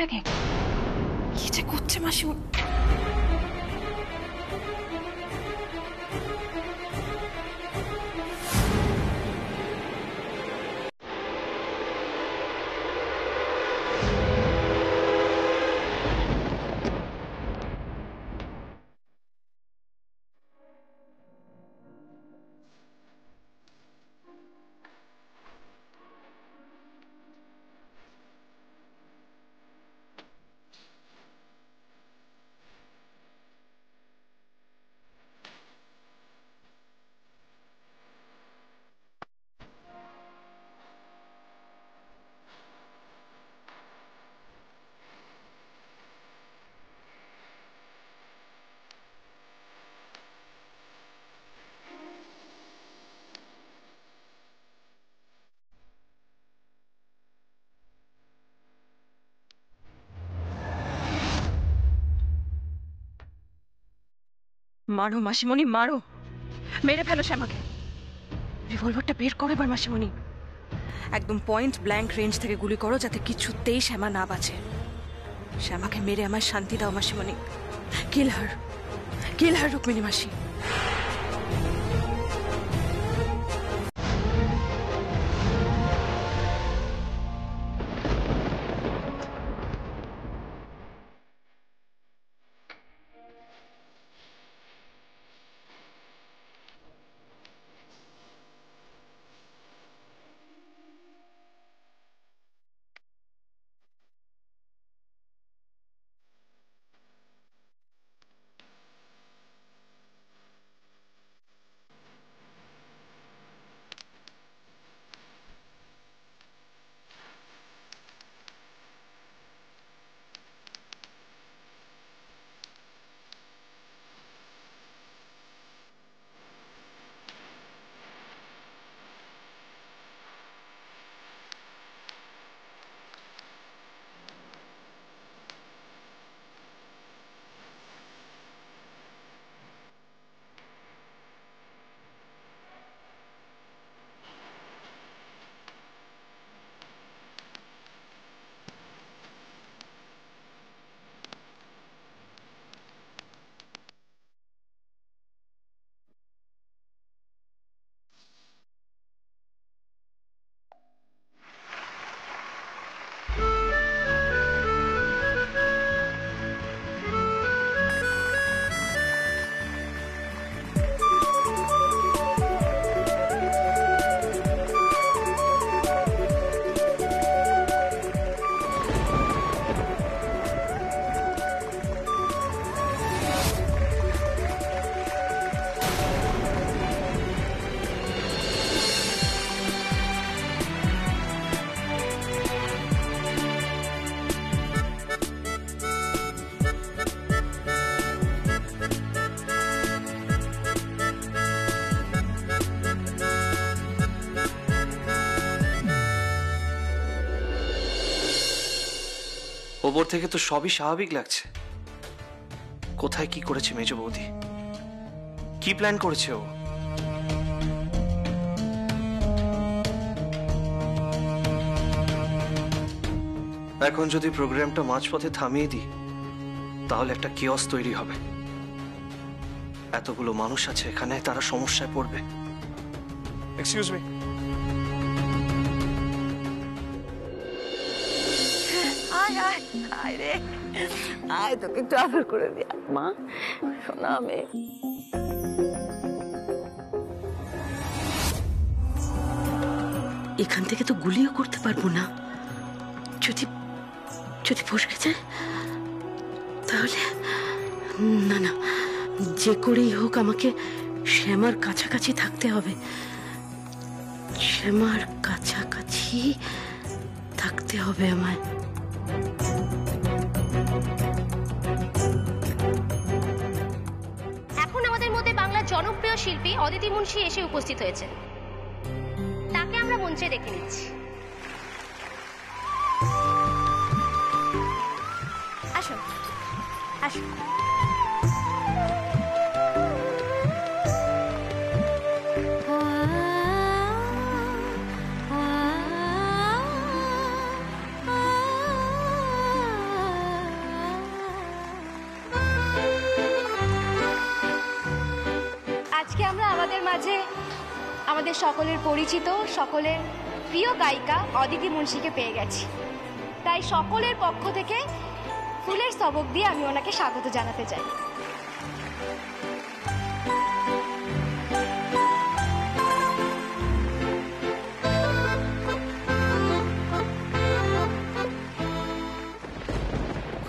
লাগে। কি যে করছে মাসিমণি। মারো মাসিমণি, মারো, মেরে ফেলো শ্যামাকে। রিভলভারটা বের করো এবার মাসিমণি। একদম পয়েন্ট ব্ল্যাঙ্ক রেঞ্জ থেকে গুলি করো, যাতে কিছুতেই শ্যামা না বাঁচে। শ্যামাকে মেরে আমার শান্তি দাও মাসিমণি। কিল হার রুক্মিণী মাসি। ওপর থেকে তো সবই স্বাভাবিক লাগছে। কোথায় কি করেছে মেজ বৌদি? কি প্ল্যান করেছে ও? এখন যদি প্রোগ্রামটা মাঝপথে থামিয়ে দিই, তাহলে একটা কিওস তৈরি হবে। এতগুলো মানুষ আছে এখানে, তারা সমস্যায় পড়বে। Excuse me. আয় রে, আয়, তোকে একটু আদর করে দি মা, শোনা মেয়ে। এখান থেকে তো গুলিও করতে পারবো না। যদি যদি ফসকে যায় তাহলে, না না, যে করেই হোক আমাকে শ্যামার কাছাকাছি থাকতে হবে। শ্যামার কাছাকাছি থাকতে হবে আমায়। এখন আমাদের মধ্যে বাংলার জনপ্রিয় শিল্পী অদিতি মুন্সি এসে উপস্থিত হয়েছে। তাকে আমরা মঞ্চে দেখে নিচ্ছি। আসুন আসুন। মাঝে আমাদের সকলের পরিচিত, সকলের প্রিয় গায়িকা অদিতি মুন্সিকে পেয়ে গেছি। তাই সকলের পক্ষ থেকে ফুলের স্তবক দিয়ে আমি ওনাকে স্বাগত জানাতে চাই।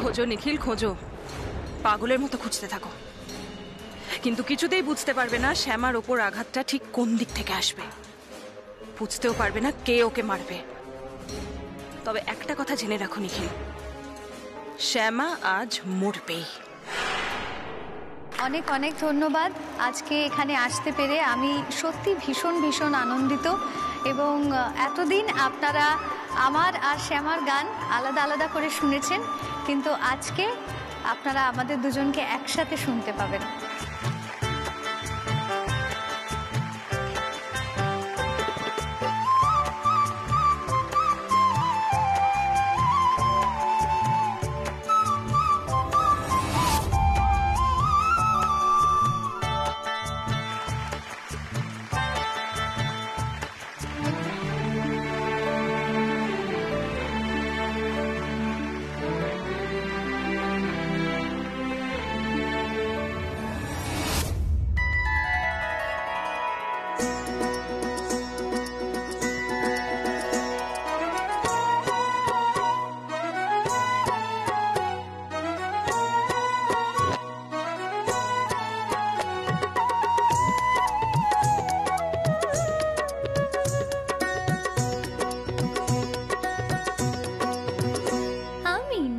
খোঁজো নিখিল, খোঁজো, পাগলের মতো খুঁজতে থাকো, কিন্তু কিছুতেই বুঝতে পারবে না শ্যামার ওপর আঘাতটা ঠিক কোন দিক থেকে আসবে। বুঝতেও পারবে না কে ওকে মারবে। তবে একটা কথা জেনে রাখো নিখিল, শ্যামা আজ মরবেই। অনেক অনেক ধন্যবাদ। আজকে এখানে আসতে পেরে আমি সত্যি ভীষণ ভীষণ আনন্দিত। এবং এতদিন আপনারা আমার আর শ্যামার গান আলাদা আলাদা করে শুনেছেন, কিন্তু আজকে আপনারা আমাদের দুজনকে একসাথে শুনতে পাবেন।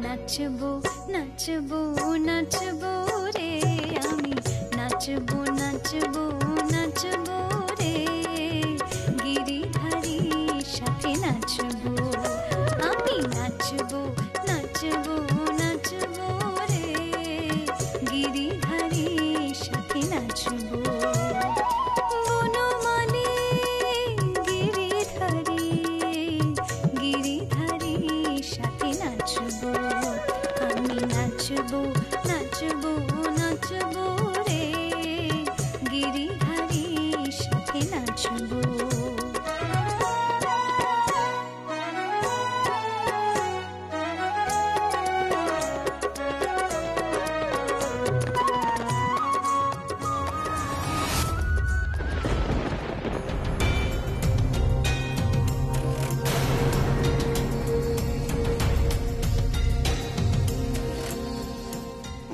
নাচবো নাচবো নাচবো রে, আমি নাচবো নাচবো নাচবো রে, গিরিধারীর সাথে নাচবো। আমি নাচবো নাচবো নাচবো রে, গিরিধারীর সাথে নাচবো। বনমালী গিরিধারী, গিরিধারীর সাথে নাচবো। আমি নাচবো নাচবো নাচবো রে, গিরিধারীর সাথে নাচবো।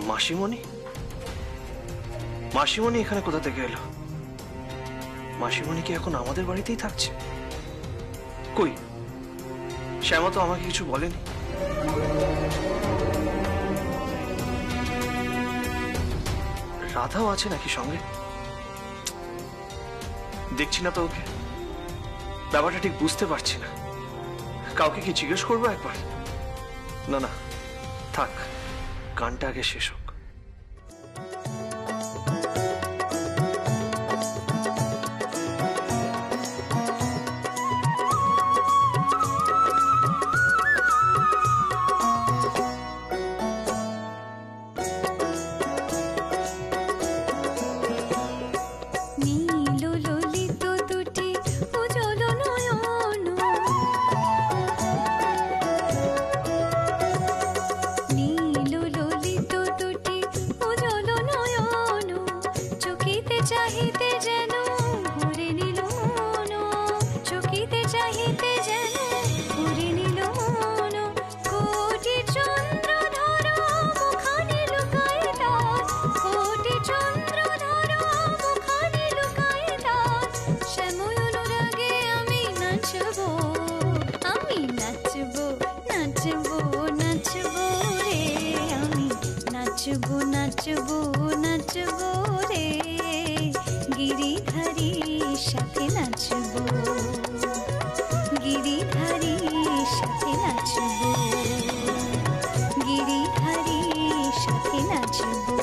মাসিমণি? মাসিমণি এখানে কোথা থেকে এলো? মাসিমণি কি এখন আমাদের বাড়িতেই থাকছে? কই, শ্যামা তো আমাকে কিছু বলেনি। রাধাও আছে নাকি সঙ্গে? দেখছি না তো ওকে, ব্যাপারটা ঠিক বুঝতে পারছি না। কাউকে কি জিজ্ঞেস করবো একবার? না না, থাক, গানটা আগে শেষ হোক। নাচবো নাচবো নাচবো রে, গিরিধারীর সাথে নাচবো, গিরিধারীর সাথে নাচবো, গিরিধারীর সাথে নাচবো।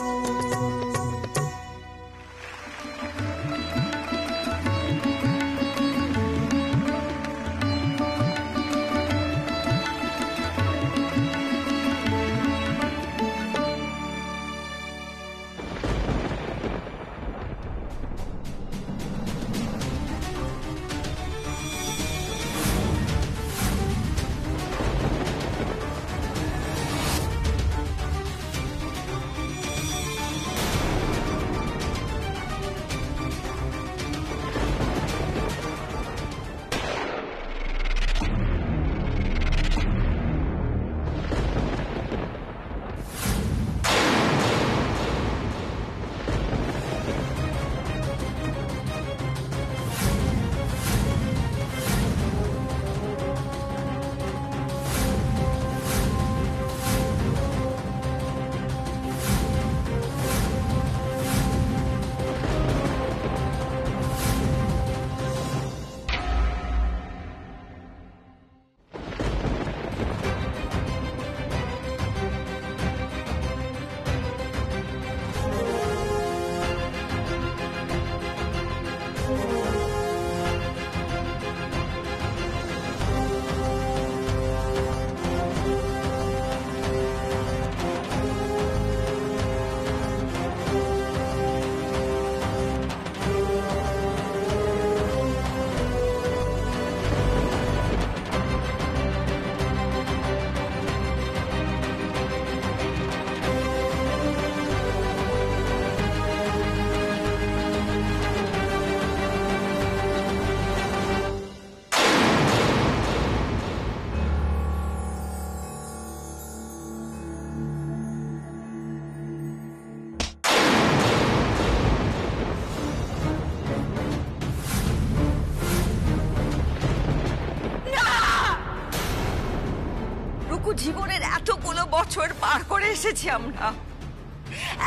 পার করে এসেছি আমরা।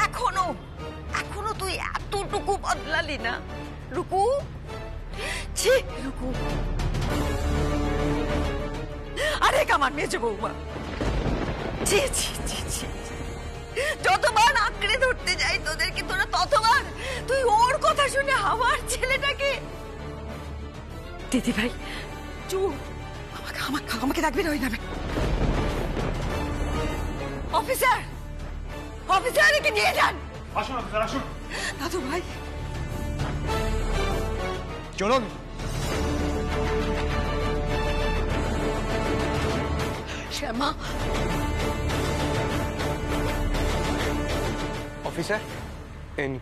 এখনো এখনো তুই এতটুকু বদলালি না রুকু। ছি রুকু, আরে আমার মেজো বৌমা, ছি ছি ছি ছি। যতবার আঁকড়ে ধরতে যাই তোদেরকে, তোরা ততবার তুই ওর কথা শুনে আমার ছেলেটাকে। দিদি ভাই চুপ, আমাকে আমাকে আমাকে ডাকবি না ওই নামে। অফিসার, অফিসার একে নিয়ে যান। আসুন অফিসার আসুন। দাদু ভাই চলুন। শ্যামা, অফিসার ইন।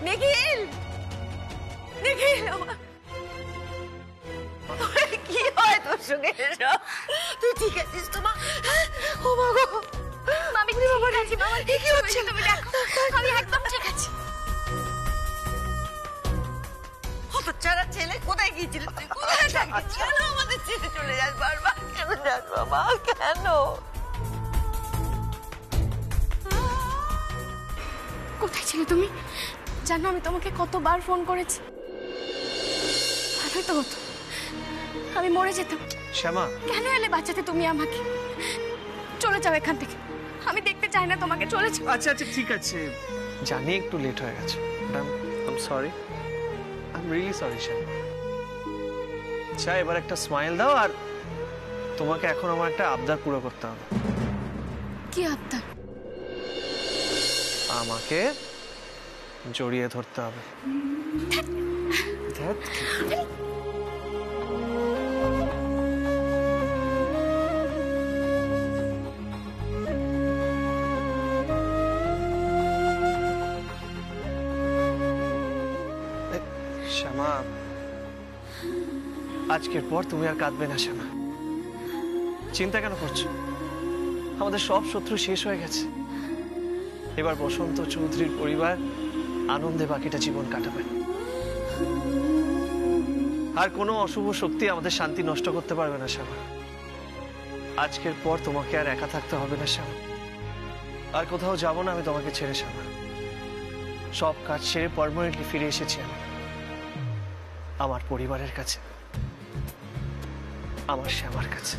নিখিল, নিখিল কি হয় তোর সঙ্গে? তুই ঠিক আছিস তো মা? ও মা গো, আমি ঠিক আছি মামা, কি হচ্ছে? তুমি দেখো আমি একদম ঠিক আছি। হতচ্ছাড়া ছেলে, কোথায় গিয়েছিলিস তুই? কোথায় থাকিস? কেন আমাদের ছেড়ে চলে যাস বারবার? কেন যাস বাবা, কেন? কোথায় ছিলে তুমি? জানো আমি তোমাকে কতবার ফোন করেছি। ভালোই তো হতো, আমি মরে যেতাম। শ্যামা, কেন এলে বাঁচাতে তুমি আমাকে? চলে যাও এখান থেকে, আমি দেখতে চাই না তোমাকে। চলে যাও। আচ্ছা আচ্ছা ঠিক আছে, জানি একটু লেট হয়ে গেছে, I am sorry, I am really sorry Shyama. আচ্ছা এবার একটা স্মাইল দাও, আর তোমাকে এখন আমার একটা আবদার পুরো করতে হবে। কি আবদার? আমাকে জড়িয়ে ধরতে হবে। ধ্যাৎ। শ্যামা, আজকের পর তুমি আর কাঁদবে না শ্যামা। চিন্তা কেন করছো? আমাদের সব শত্রু শেষ হয়ে গেছে। এবার বসন্ত চৌধুরীর পরিবার আনন্দে বাকিটা জীবন কাটাবে। আর কোনো অশুভ শক্তি আমাদের শান্তি নষ্ট করতে পারবে না শ্যামা। আজকের পর তোমাকে আর একা থাকতে হবে না শ্যামা। আর কোথাও যাব না আমি তোমাকে ছেড়ে শ্যামা। সব কাজ ছেড়ে পার্মানেন্টলি ফিরে এসেছি আমি আমার পরিবারের কাছে, আমার শ্যামার কাছে।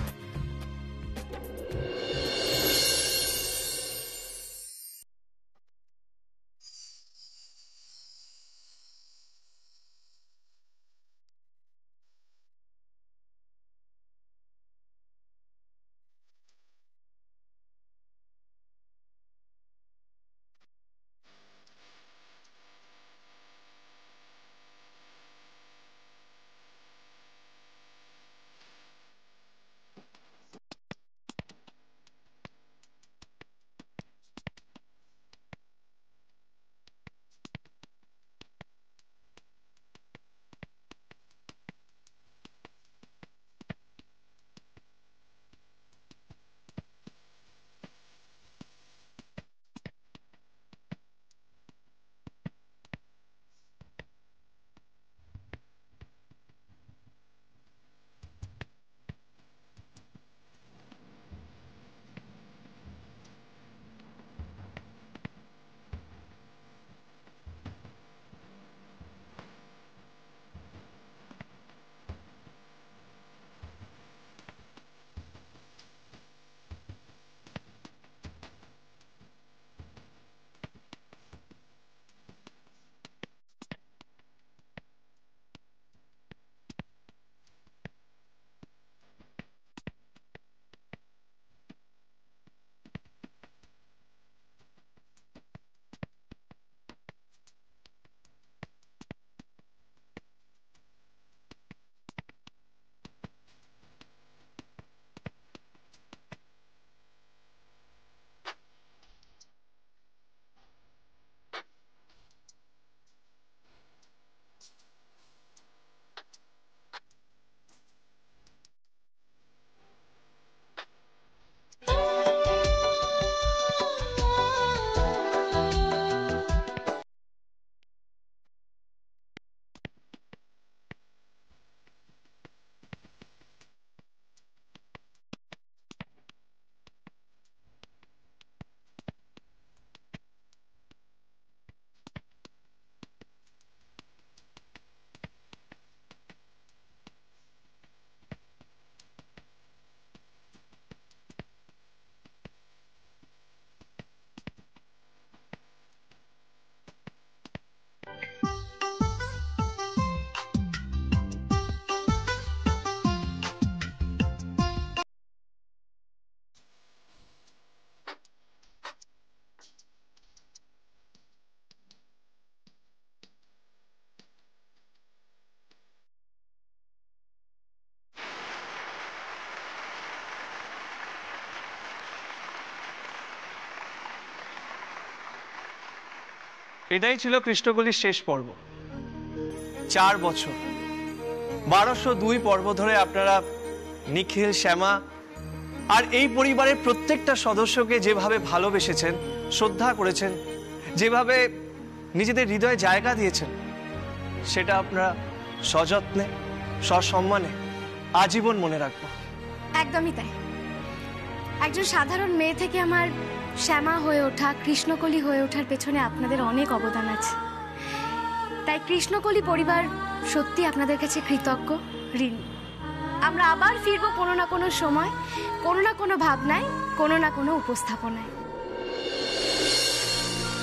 এটাই ছিল কৃষ্ণকলির শেষ পর্ব। 4 বছর 1202 পর্ব ধরে আপনারা নিখিল, শ্যামা আর এই পরিবারের প্রত্যেকটা সদস্যকে যেভাবে ভালোবেসেছেন, শ্রদ্ধা করেছেন, যেভাবে নিজেদের হৃদয়ে জায়গা দিয়েছেন, সেটা আপনারা সযত্নে সসম্মানে আজীবন মনে রাখবো। একদমই তাই। একজন সাধারণ মেয়ে থেকে আমার শ্যামা হয়ে ওঠা, কৃষ্ণকলি হয়ে ওঠার পেছনে আপনাদের অনেক অবদান আছে। তাই কৃষ্ণকলি পরিবার সত্যি আপনাদের কাছে কৃতজ্ঞ, ঋণী। আমরা আবার ফিরবো কোনো না কোনো সময়, কোনো না কোনো ভাবনায়, কোনো না কোনো উপস্থাপনায়।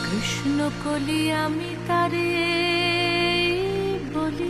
কৃষ্ণকলি আমি তারে বলি